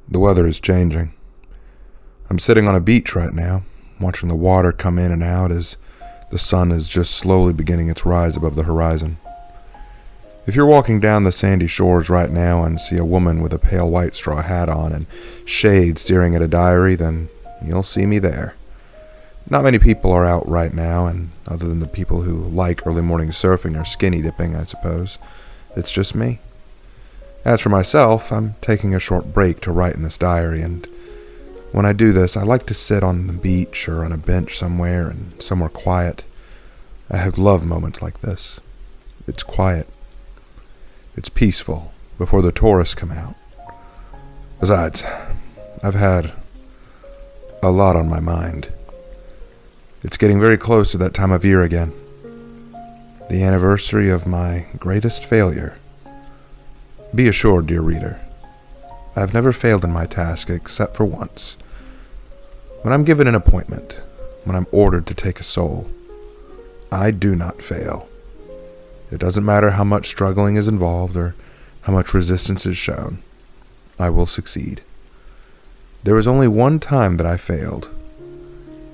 The weather is changing. I'm sitting on a beach right now, watching the water come in and out as the sun is just slowly beginning its rise above the horizon. If you're walking down the sandy shores right now and see a woman with a pale white straw hat on and shade staring at a diary, then you'll see me there. Not many people are out right now, and other than the people who like early morning surfing or skinny dipping, I suppose, it's just me. As for myself, I'm taking a short break to write in this diary, and when I do this, I like to sit on the beach or on a bench somewhere quiet. I have loved moments like this. It's quiet. It's peaceful before the tourists come out. Besides, I've had a lot on my mind. It's getting very close to that time of year again. The anniversary of my greatest failure. Be assured, dear reader, I've never failed in my task except for once. When I'm given an appointment, when I'm ordered to take a soul, I do not fail. It doesn't matter how much struggling is involved or how much resistance is shown. I will succeed. There was only one time that I failed,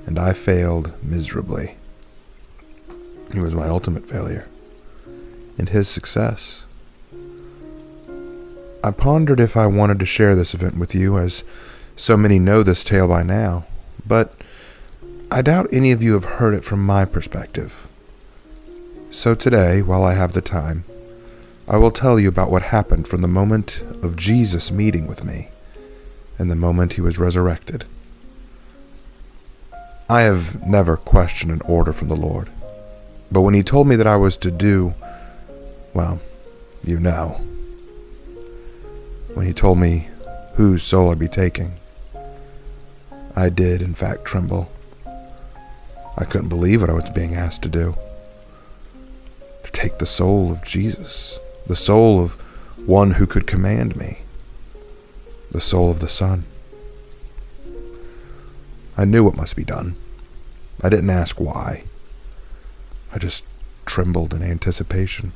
and I failed miserably. He was my ultimate failure, and his success. I pondered if I wanted to share this event with you, as so many know this tale by now, but I doubt any of you have heard it from my perspective. So today, while I have the time, I will tell you about what happened from the moment of Jesus meeting with me and the moment he was resurrected. I have never questioned an order from the Lord, but when he told me that I was to do, well, you know. When he told me whose soul I'd be taking, I did, in fact, tremble. I couldn't believe what I was being asked to do. To take the soul of Jesus, the soul of one who could command me, the soul of the Son. I knew what must be done. I didn't ask why. I just trembled in anticipation.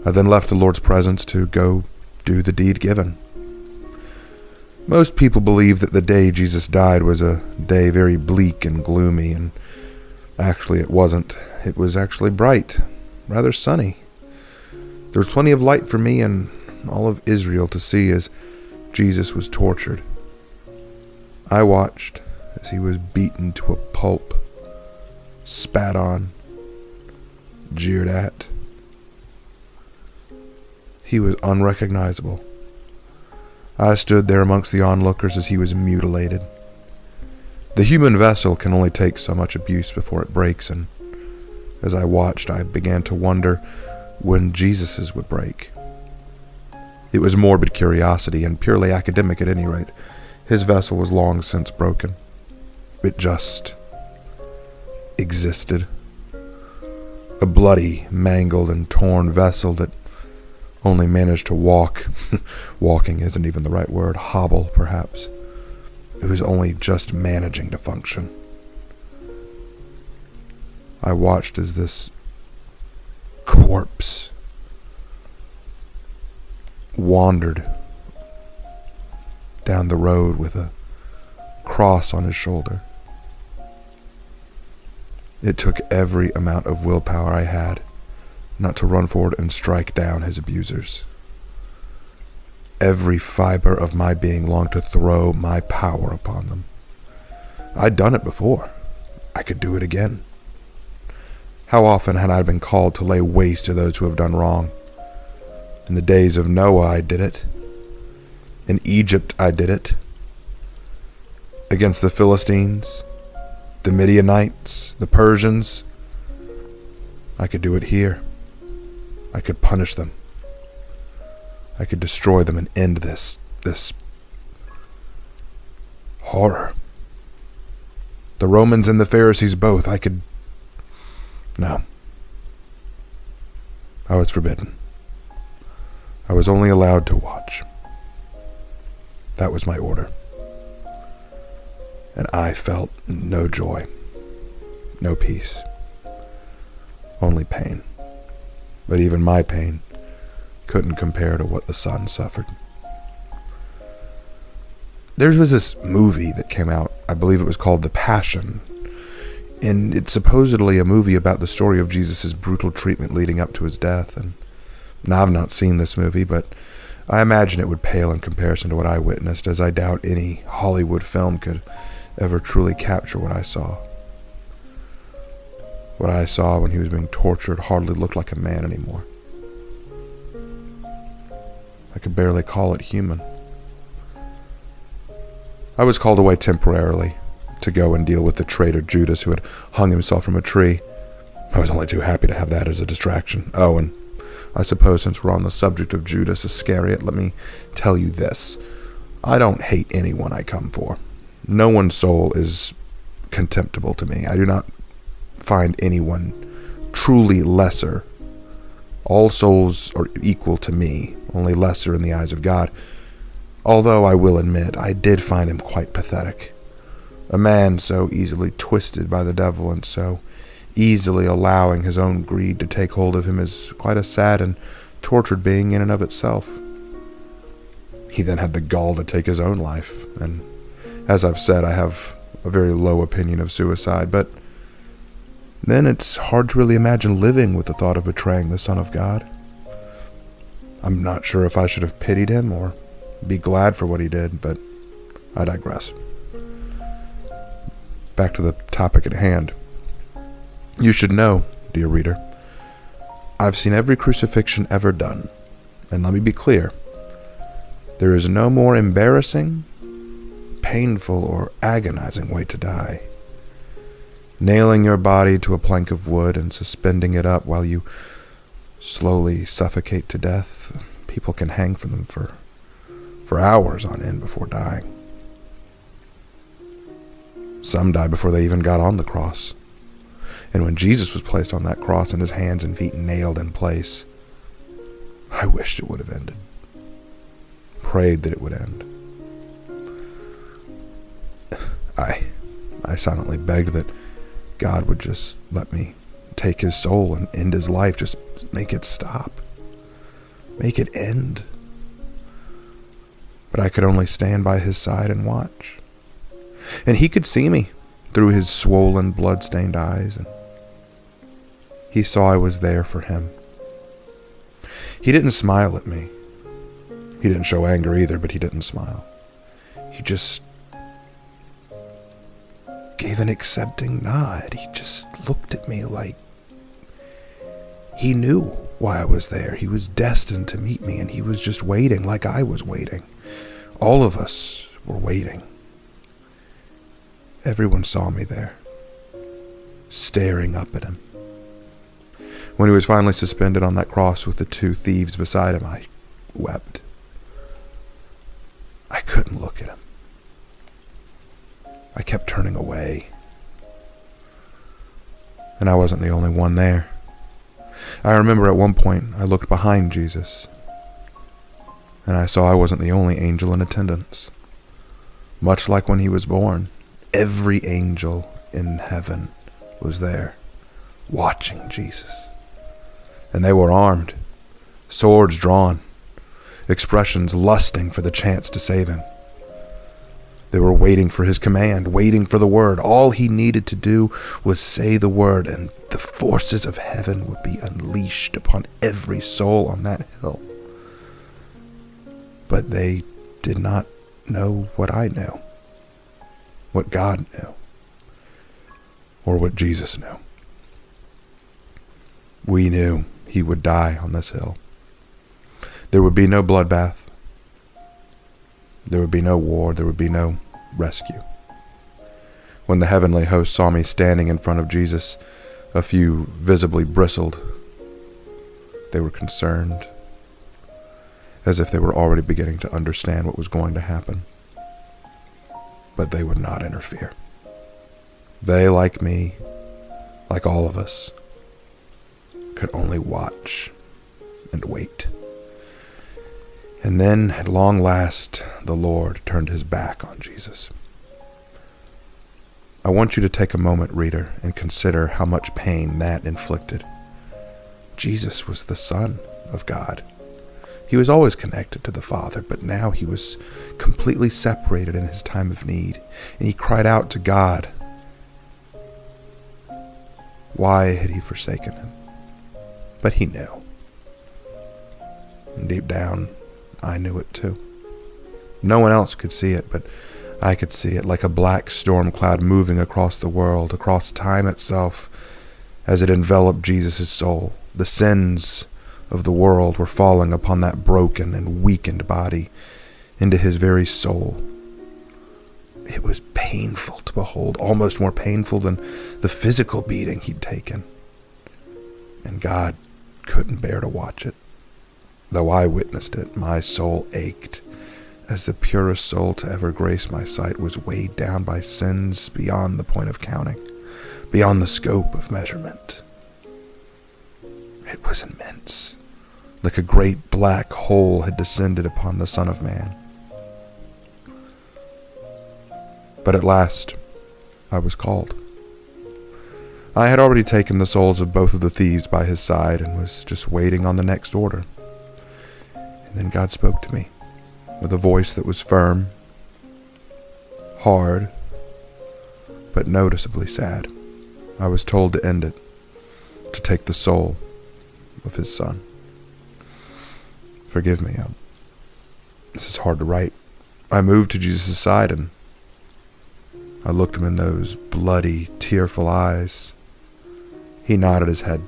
I then left the Lord's presence to go do the deed given. Most people believe that the day Jesus died was a day very bleak and gloomy, and actually it wasn't. It was actually bright, rather sunny. There was plenty of light for me and all of Israel to see as Jesus was tortured. I watched as he was beaten to a pulp, spat on, jeered at. He was unrecognizable. I stood there amongst the onlookers as he was mutilated. The human vessel can only take so much abuse before it breaks, and as I watched, I began to wonder when Jesus's would break. It was morbid curiosity, and purely academic at any rate. His vessel was long since broken. It just existed. A bloody, mangled, and torn vessel that only managed to walk. Walking isn't even the right word. Hobble, perhaps. It was only just managing to function. I watched as this corpse wandered down the road with a cross on his shoulder. It took every amount of willpower I had not to run forward and strike down his abusers. Every fiber of my being longed to throw my power upon them. I'd done it before. I could do it again. How often had I been called to lay waste to those who have done wrong? In the days of Noah, I did it. In Egypt, I did it. Against the Philistines, the Midianites, the Persians. I could do it here. I could punish them. I could destroy them and end this horror. The Romans and the Pharisees both. No. I was forbidden. I was only allowed to watch. That was my order. And I felt no joy, no peace, only pain. But even my pain couldn't compare to what the Son suffered. There was this movie that came out, I believe it was called The Passion, and it's supposedly a movie about the story of Jesus' brutal treatment leading up to his death. And now I've not seen this movie, but I imagine it would pale in comparison to what I witnessed, as I doubt any Hollywood film could ever truly capture what I saw. What I saw when he was being tortured hardly looked like a man anymore. I could barely call it human. I was called away temporarily to go and deal with the traitor Judas who had hung himself from a tree. I was only too happy to have that as a distraction. Oh, and I suppose since we're on the subject of Judas Iscariot, let me tell you this. I don't hate anyone I come for. No one's soul is contemptible to me. I do not find anyone truly lesser. All souls are equal to me, only lesser in the eyes of God. Although I will admit, I did find him quite pathetic. A man so easily twisted by the devil and so easily allowing his own greed to take hold of him is quite a sad and tortured being in and of itself. He then had the gall to take his own life, and as I've said, I have a very low opinion of suicide, but then it's hard to really imagine living with the thought of betraying the Son of God. I'm not sure if I should have pitied him or be glad for what he did, but I digress. Back to the topic at hand. You should know, dear reader, I've seen every crucifixion ever done, and let me be clear, there is no more embarrassing, painful, or agonizing way to die. Nailing your body to a plank of wood and suspending it up while you slowly suffocate to death. People can hang from them for hours on end before dying. Some die before they even got on the cross. And when Jesus was placed on that cross and his hands and feet nailed in place, I wished it would have ended. Prayed that it would end. I silently begged that God would just let me take his soul and end his life. Just make it stop. Make it end. But I could only stand by his side and watch. And he could see me through his swollen, blood-stained eyes, and he saw I was there for him. He didn't smile at me. He didn't show anger either, but he didn't smile. He just gave an accepting nod. He just looked at me like he knew why I was there. He was destined to meet me, and he was just waiting like I was waiting. All of us were waiting. Everyone saw me there, staring up at him. When he was finally suspended on that cross with the two thieves beside him, I wept. I couldn't look at him. I kept turning away. And I wasn't the only one there. I remember at one point I looked behind Jesus, and I saw I wasn't the only angel in attendance. Much like when he was born, every angel in heaven was there, watching Jesus. And they were armed, swords drawn, expressions lusting for the chance to save him. They were waiting for his command, waiting for the word. All he needed to do was say the word, and the forces of heaven would be unleashed upon every soul on that hill. But they did not know what I knew, what God knew, or what Jesus knew. We knew he would die on this hill. There would be no bloodbath. There would be no war. There would be no rescue. When the heavenly host saw me standing in front of Jesus, a few visibly bristled. They were concerned, as if they were already beginning to understand what was going to happen. But they would not interfere. They, like me, like all of us, could only watch and wait. And then, at long last, the Lord turned his back on Jesus. I want you to take a moment, reader, and consider how much pain that inflicted. Jesus was the Son of God. He was always connected to the Father, but now he was completely separated in his time of need. And he cried out to God. Why had he forsaken him? But he knew. And deep down, I knew it too. No one else could see it, but I could see it, like a black storm cloud moving across the world, across time itself, as it enveloped Jesus' soul. The sins of the world were falling upon that broken and weakened body, into his very soul. It was painful to behold, almost more painful than the physical beating he'd taken. And God couldn't bear to watch it. Though I witnessed it, my soul ached, as the purest soul to ever grace my sight was weighed down by sins beyond the point of counting, beyond the scope of measurement. It was immense, like a great black hole had descended upon the Son of Man. But at last, I was called. I had already taken the souls of both of the thieves by his side and was just waiting on the next order. And then God spoke to me with a voice that was firm, hard, but noticeably sad. I was told to end it, to take the soul of his Son. Forgive me, this is hard to write. I moved to Jesus' side and I looked him in those bloody, tearful eyes. He nodded his head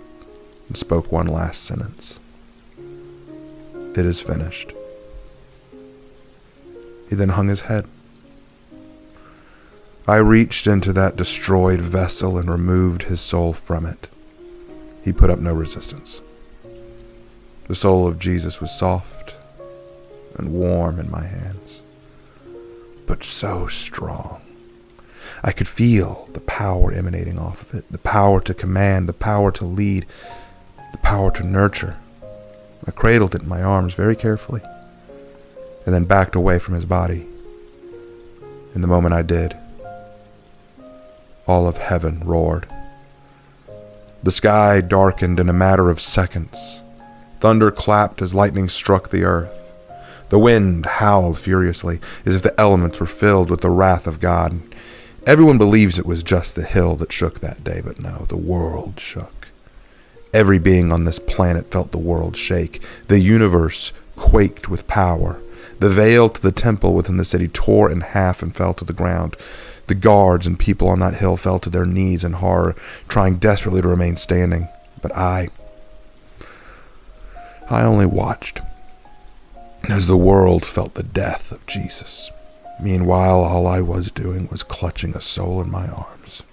and spoke one last sentence. It is finished. He then hung his head. I reached into that destroyed vessel and removed his soul from it. He put up no resistance. The soul of Jesus was soft and warm in my hands, but so strong. I could feel the power emanating off of it, the power to command, the power to lead, the power to nurture. I cradled it in my arms very carefully, and then backed away from his body. In the moment I did, all of heaven roared. The sky darkened in a matter of seconds. Thunder clapped as lightning struck the earth. The wind howled furiously, as if the elements were filled with the wrath of God. Everyone believes it was just the hill that shook that day, but no, the world shook. Every being on this planet felt the world shake. The universe quaked with power. The veil to the temple within the city tore in half and fell to the ground. The guards and people on that hill fell to their knees in horror, trying desperately to remain standing. But I only watched as the world felt the death of Jesus. Meanwhile, all I was doing was clutching a soul in my arms,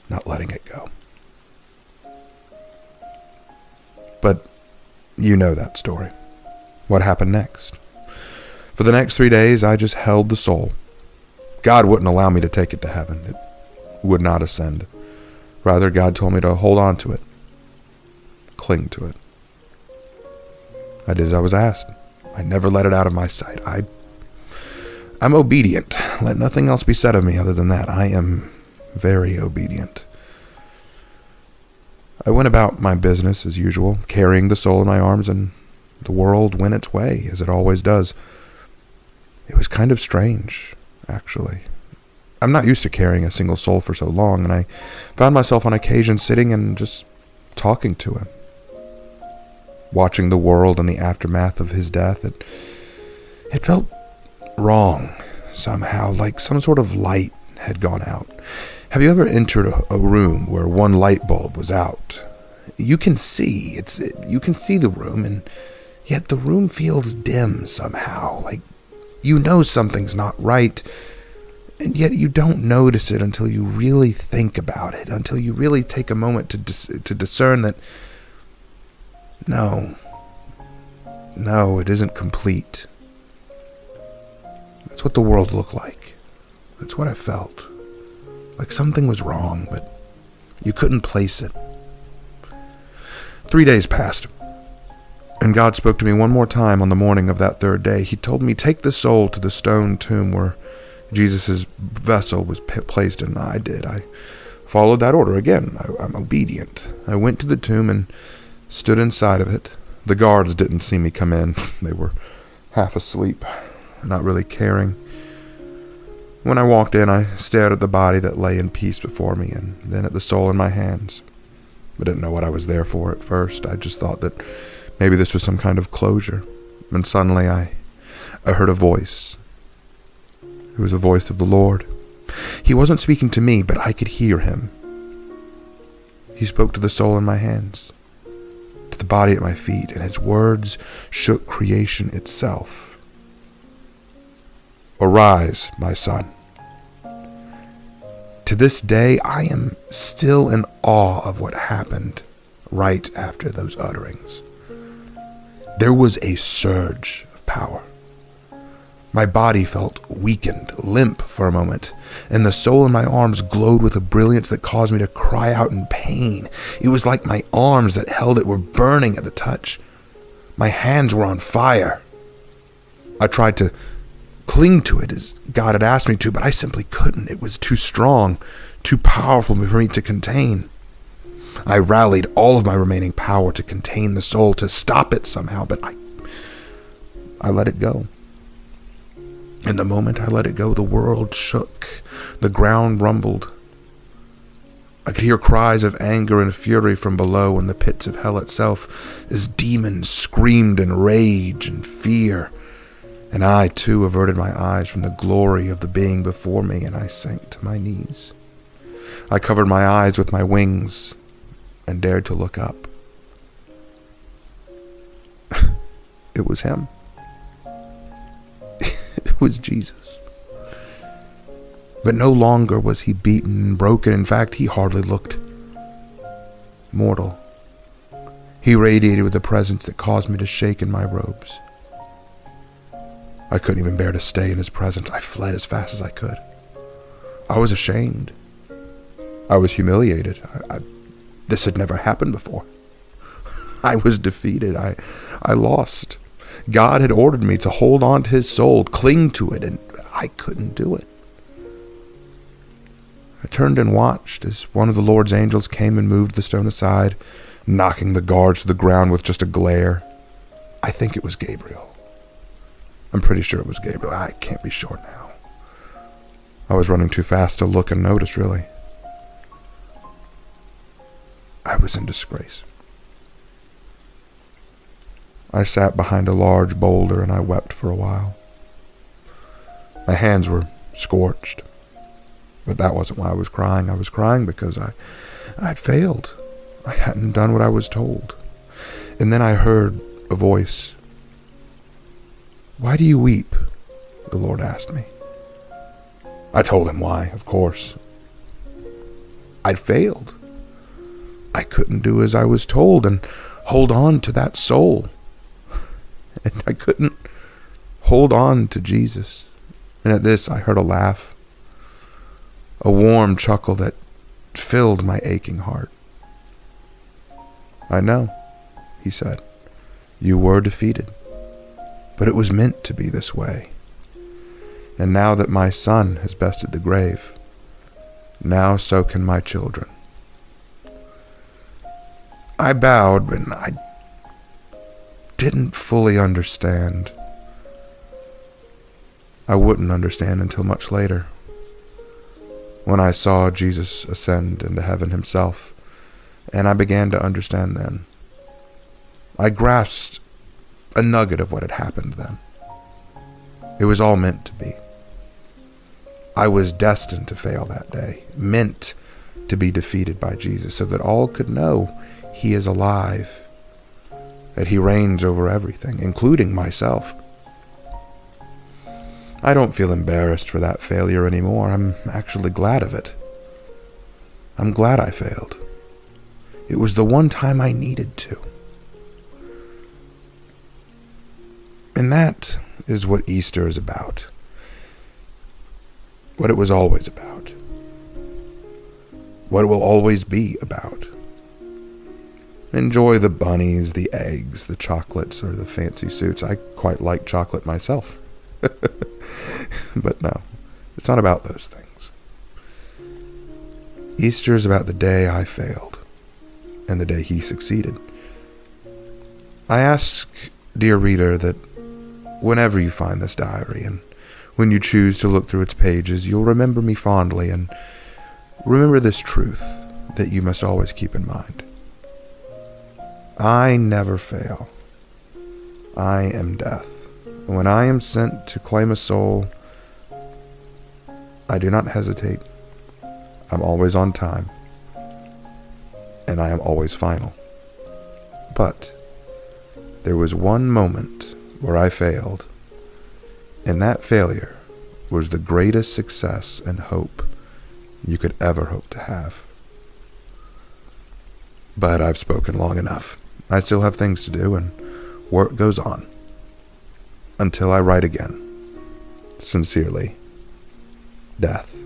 not letting it go. But you know that story. What happened next? For the next 3 days, I just held the soul. God wouldn't allow me to take it to heaven. It would not ascend. Rather, God told me to hold on to it, cling to it. I did as I was asked. I never let it out of my sight. I'm obedient. Let nothing else be said of me other than that. I am very obedient. I went about my business as usual, carrying the soul in my arms, and the world went its way, as it always does. It was kind of strange, actually. I'm not used to carrying a single soul for so long, and I found myself on occasion sitting and just talking to him, watching the world in the aftermath of his death. It felt wrong somehow, like some sort of light had gone out. Have you ever entered a room where one light bulb was out? You can see you can see the room, and yet the room feels dim somehow, like you know something's not right, and yet you don't notice it until you really think about it, until you really take a moment to discern that no, it isn't complete. That's what the world looked like. That's what I felt. Like something was wrong, but you couldn't place it. 3 days passed, and God spoke to me one more time on the morning of that third day. He told me, take the soul to the stone tomb where Jesus' vessel was placed in. I did. I followed that order again. I'm obedient. I went to the tomb and stood inside of it, The guards didn't see me come in. They were half asleep, not really caring. When I walked in, I stared at the body that lay in peace before me, and then at the soul in my hands. I didn't know what I was there for at first. I just thought that maybe this was some kind of closure. And suddenly I heard a voice. It was the voice of the Lord. He wasn't speaking to me, but I could hear him. He spoke to the soul in my hands, to the body at my feet, and his words shook creation itself. "Arise, my son." To this day, I am still in awe of what happened right after those utterings. There was a surge of power. My body felt weakened, limp for a moment, and the soul in my arms glowed with a brilliance that caused me to cry out in pain. It was like my arms that held it were burning at the touch. My hands were on fire. I tried to cling to it as God had asked me to, but I simply couldn't. It was too strong, too powerful for me to contain. I rallied all of my remaining power to contain the soul, to stop it somehow, but I let it go. And the moment I let it go, the world shook. The ground rumbled. I could hear cries of anger and fury from below in the pits of hell itself, as demons screamed in rage and fear. And I, too, averted my eyes from the glory of the being before me, and I sank to my knees. I covered my eyes with my wings and dared to look up. It was him. It was Jesus. But no longer was he beaten and broken. In fact, he hardly looked mortal. He radiated with a presence that caused me to shake in my robes. I couldn't even bear to stay in his presence. I fled as fast as I could. I was ashamed. I was humiliated. This had never happened before. I was defeated. I lost. God had ordered me to hold on to his soul, cling to it, and I couldn't do it. I turned and watched as one of the Lord's angels came and moved the stone aside, knocking the guards to the ground with just a glare. I think it was Gabriel. I'm pretty sure it was Gabriel. I can't be sure now. I was running too fast to look and notice, really. I was in disgrace. I sat behind a large boulder and I wept for a while. My hands were scorched, but that wasn't why I was crying. I was crying because I had failed. I hadn't done what I was told. And then I heard a voice. "Why do you weep?" the Lord asked me. I told him why, of course. I'd failed. I couldn't do as I was told and hold on to that soul. And I couldn't hold on to Jesus. And at this, I heard a laugh, a warm chuckle that filled my aching heart. "I know," he said. "You were defeated. But it was meant to be this way. And now that my son has bested the grave, now so can my children." I bowed, and I didn't fully understand. I wouldn't understand until much later, when I saw Jesus ascend into heaven himself, and I began to understand then. I grasped a nugget of what had happened then. It was all meant to be. I was destined to fail that day, meant to be defeated by Jesus, so that all could know he is alive, that he reigns over everything, including myself. I don't feel embarrassed for that failure anymore. I'm actually glad of it. I'm glad I failed. It was the one time I needed to. And that is what Easter is about. What it was always about. What it will always be about. Enjoy the bunnies, the eggs, the chocolates, or the fancy suits. I quite like chocolate myself. But no, it's not about those things. Easter is about the day I failed and the day he succeeded. I ask, dear reader, that whenever you find this diary and when you choose to look through its pages, you'll remember me fondly and remember this truth that you must always keep in mind. I never fail. I am death. When I am sent to claim a soul, I do not hesitate. I'm always on time. And I am always final. But there was one moment where I failed, and that failure was the greatest success and hope you could ever hope to have. But I've spoken long enough. I still have things to do, and work goes on. Until I write again. Sincerely, Death.